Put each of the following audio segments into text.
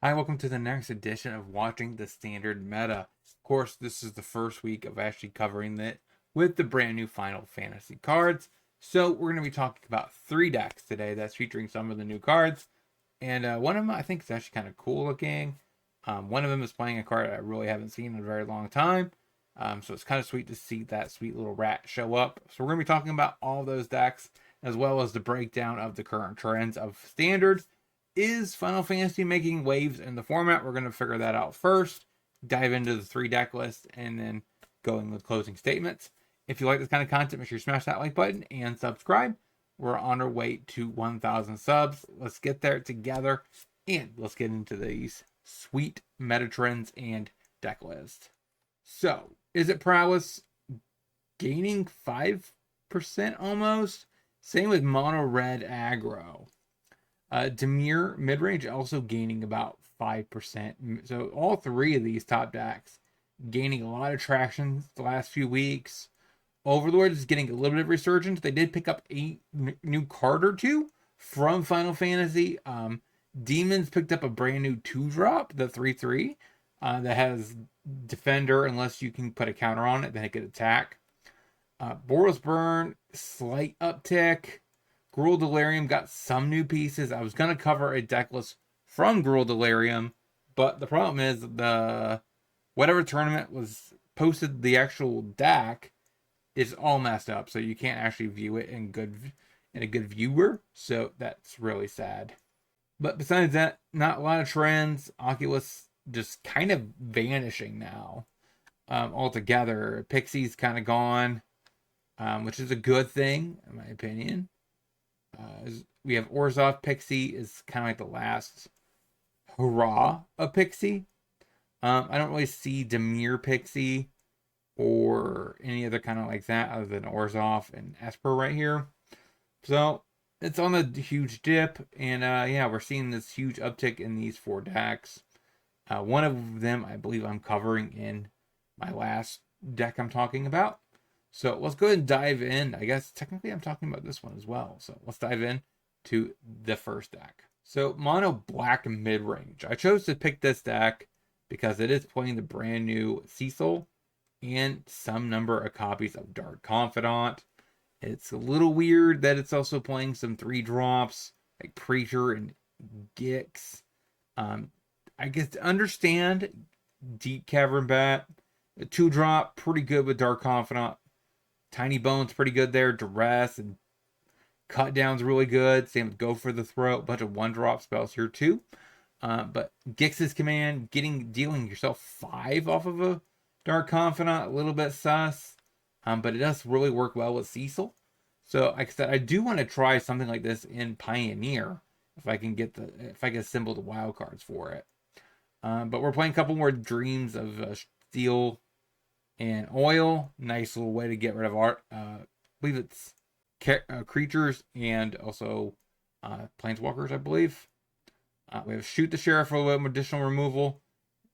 Hi, welcome to the next edition of Watching the Standard Meta. Of course, this is the first week of actually covering it with the brand new Final Fantasy cards. So, we're going to be talking about three decks today that's featuring some of the new cards. And one of them I think is actually kind of cool looking. One of them is playing a card I really haven't seen in a very long time. So, it's kind of sweet to see that sweet little rat show up. So, we're going to be talking about all those decks as well as the breakdown of the current trends of Standard. Is Final Fantasy making waves in the format? We're going to figure that out first, dive into the three deck list, and then going with closing statements. If you like this kind of content, make sure you smash that like button and subscribe. We're on our way to 1,000 subs. Let's get there together, and let's get into these sweet meta trends and deck list. So, is it prowess gaining 5% almost? Same with mono red aggro. Demir midrange also gaining about 5%. So all three of these top decks gaining a lot of traction the last few weeks. Overlord is getting a little bit of resurgence. They did pick up a new card or two from Final Fantasy. Demons picked up a brand new 2-drop, the 3/3, that has Defender unless you can put a counter on it, then it could attack. Boros Burn, slight uptick. Gruul Delirium got some new pieces. I was going to cover a deck list from Gruul Delirium, but the problem is the whatever tournament was posted the actual deck is all messed up, so you can't actually view it in a good viewer. So that's really sad. But besides that, not a lot of trends. Oculus just kind of vanishing now altogether. Pixie's kind of gone, which is a good thing in my opinion. We have Orzhov Pixie is kind of like the last hurrah of Pixie. I don't really see Demir Pixie or any other kind of like that other than Orzhov and Esper right here. So it's on a huge dip, and yeah, we're seeing this huge uptick in these four decks. One of them, I believe, I'm covering in my last deck I'm talking about. So let's go ahead and dive in. I guess technically I'm talking about this one as well. So let's dive in to the first deck. So mono black mid range. I chose to pick this deck because it is playing the brand new Cecil and some number of copies of Dark Confidant. It's a little weird that it's also playing some 3-drops like Preacher and Gix. I guess to understand Deep Cavern Bat. A 2-drop, pretty good with Dark Confidant. Tiny Bone's pretty good there. Duress and Cut Down's really good. Same with Go for the Throat. A bunch of 1-drop spells here too. But Gix's command, dealing yourself 5 off of a Dark Confidant, a little bit sus. But it does really work well with Cecil. So like I said, I do want to try something like this in Pioneer if I can assemble the wild cards for it. But we're playing a couple more Dreams of Steel and Oil. Nice little way to get rid of art. I believe it's creatures and also planeswalkers, I believe. We have Shoot the Sheriff for a little additional removal.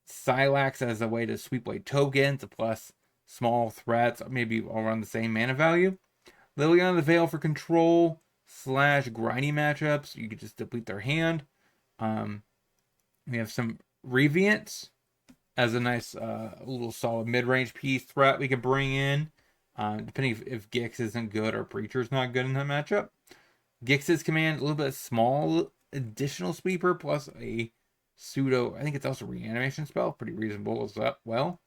Silax as a way to sweep away tokens, plus small threats, maybe all around the same mana value. Liliana the Veil for control / grindy matchups. You could just deplete their hand. We have some Reviants as a nice little solid mid-range piece threat we can bring in, depending if Gix isn't good or Preacher's not good in that matchup. Gix's command, a little bit small additional sweeper plus a pseudo, I think it's also reanimation spell, pretty reasonable as well.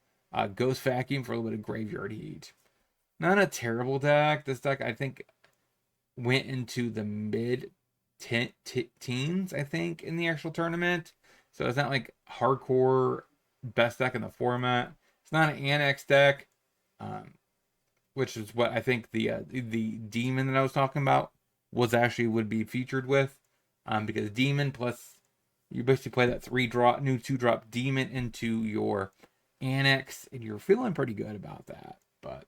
Ghost Vacuum for a little bit of graveyard heat. Not a terrible deck. This deck, I think, went into the mid teens, I think, in the actual tournament. So it's not like hardcore best deck in the format. It's not an annex deck, which is what I think the demon that I was talking about would be featured with, because demon plus you basically play that 3-drop new 2-drop demon into your annex, and you're feeling pretty good about that. But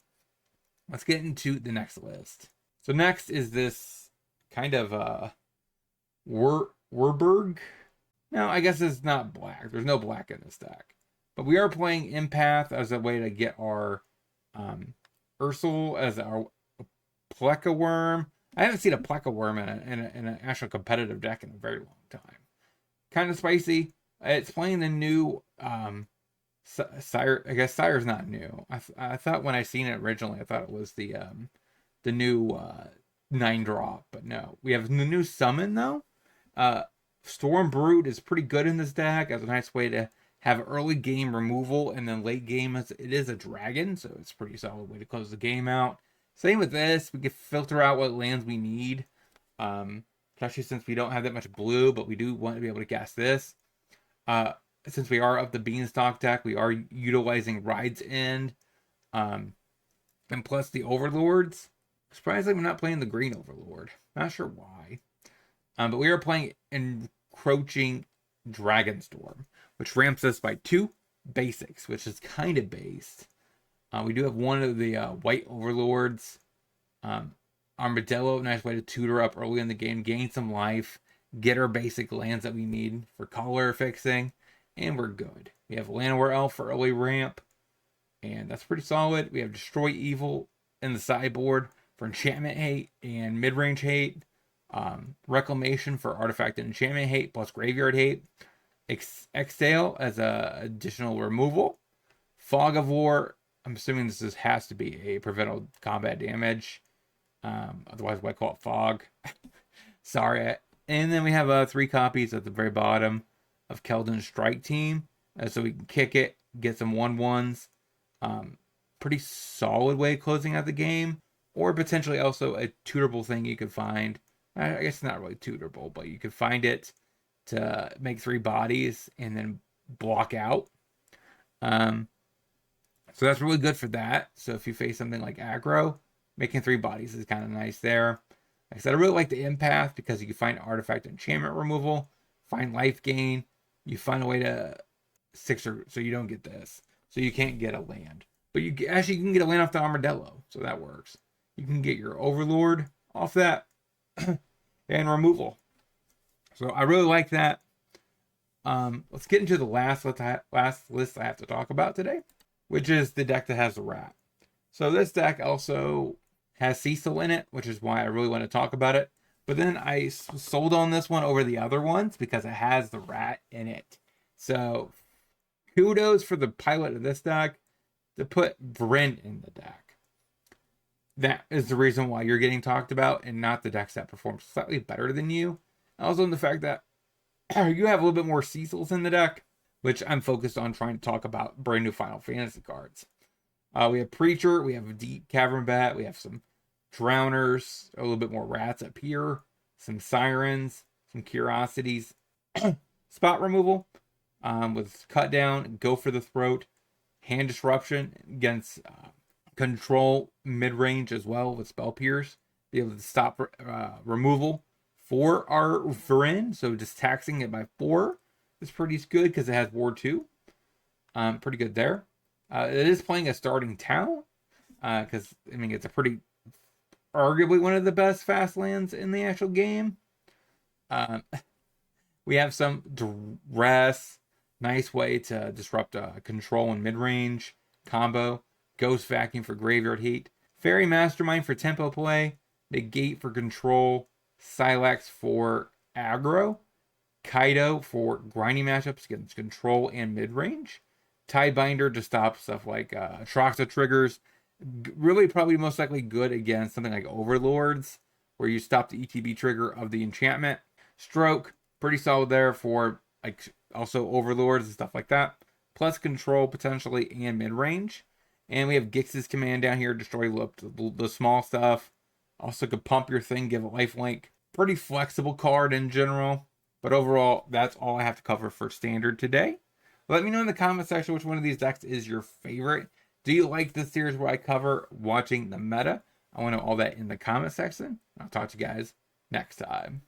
let's get into the next list. So next is this kind of Warburg. Now, I guess it's not black. There's no black in this deck. But we are playing Empath as a way to get our Ursel as our Pleca Worm. I haven't seen a Pleca Worm in an actual competitive deck in a very long time. Kind of spicy. It's playing the new Sire. I guess Sire's not new. I thought when I seen it originally, I thought it was the new 9-drop, but no. We have the new summon though. Storm Brood is pretty good in this deck as a nice way to have early game removal, and then late game it is a dragon, so it's a pretty solid way to close the game out. Same with this, we can filter out what lands we need, especially since we don't have that much blue, but we do want to be able to cast this. Since we are of the Beanstalk deck, we are utilizing Ride's End, and plus the Overlords. Surprisingly, we're not playing the green Overlord. Not sure why. But we are playing Encroaching Dragonstorm, which ramps us by 2 basics, which is kind of based. We do have one of the white Overlords. Armadillo, nice way to tutor up early in the game, gain some life, get our basic lands that we need for color fixing, and we're good. We have Llanowar Elf for early ramp, and that's pretty solid. We have Destroy Evil in the sideboard for enchantment hate and mid-range hate. Reclamation for artifact and enchantment hate plus graveyard hate. Exhale as a additional removal. Fog of War. I'm assuming this has to be a prevent combat damage. Otherwise, why call it fog? Sorry. And then we have 3 copies at the very bottom of Keldon's Strike Team, so we can kick it, get some 1/1s. Pretty solid way of closing out the game, or potentially also a tutorable thing you could find. I guess not really tutorable, but you could find it to make 3 bodies and then block out. So that's really good for that. So if you face something like aggro, making 3 bodies is kind of nice there. Like I said, I really like the Empath because you can find artifact enchantment removal, find life gain, you find a way to 6 so you don't get this. So you can't get a land. But you can get a land off the Armadillo, so that works. You can get your Overlord off that and removal. So I really like that. Let's get into the last list I have to talk about today, which is the deck that has the rat. So this deck also has Cecil in it, which is why I really want to talk about it. But then I sold on this one over the other ones because it has the rat in it. So kudos for the pilot of this deck to put Vryn in the deck. That is the reason why you're getting talked about and not the decks that perform slightly better than you. Also in the fact that you have a little bit more Cecils in the deck, which I'm focused on trying to talk about brand new Final Fantasy cards. We have Preacher, we have a Deep Cavern Bat, we have some Drowners, a little bit more rats up here, some Sirens, some Curiosities, spot removal with Cut Down, Go for the Throat, Hand Disruption against control mid-range as well with Spell Pierce, be able to stop removal for our Vryn, so just taxing it by 4 is pretty good because it has Ward 2. Pretty good there. It is playing a starting town because I mean it's a pretty arguably one of the best fast lands in the actual game. We have some Duress, nice way to disrupt control and mid-range combo. Ghost Vacuum for graveyard hate. Fairy Mastermind for tempo play. Negate for control. Silex for aggro. Kaido for grinding matchups against control and mid-range. Tidebinder to stop stuff like Atraxa triggers. Really probably most likely good against something like Overlords, where you stop the ETB trigger of the enchantment. Stroke, pretty solid there for like also Overlords and stuff like that. Plus control potentially and mid-range. And we have Gix's command down here, destroy the small stuff. Also could pump your thing, give a lifelink. Pretty flexible card in general. But overall, that's all I have to cover for standard today. Let me know in the comment section which one of these decks is your favorite. Do you like this series where I cover watching the meta? I want to know all that in the comment section. I'll talk to you guys next time.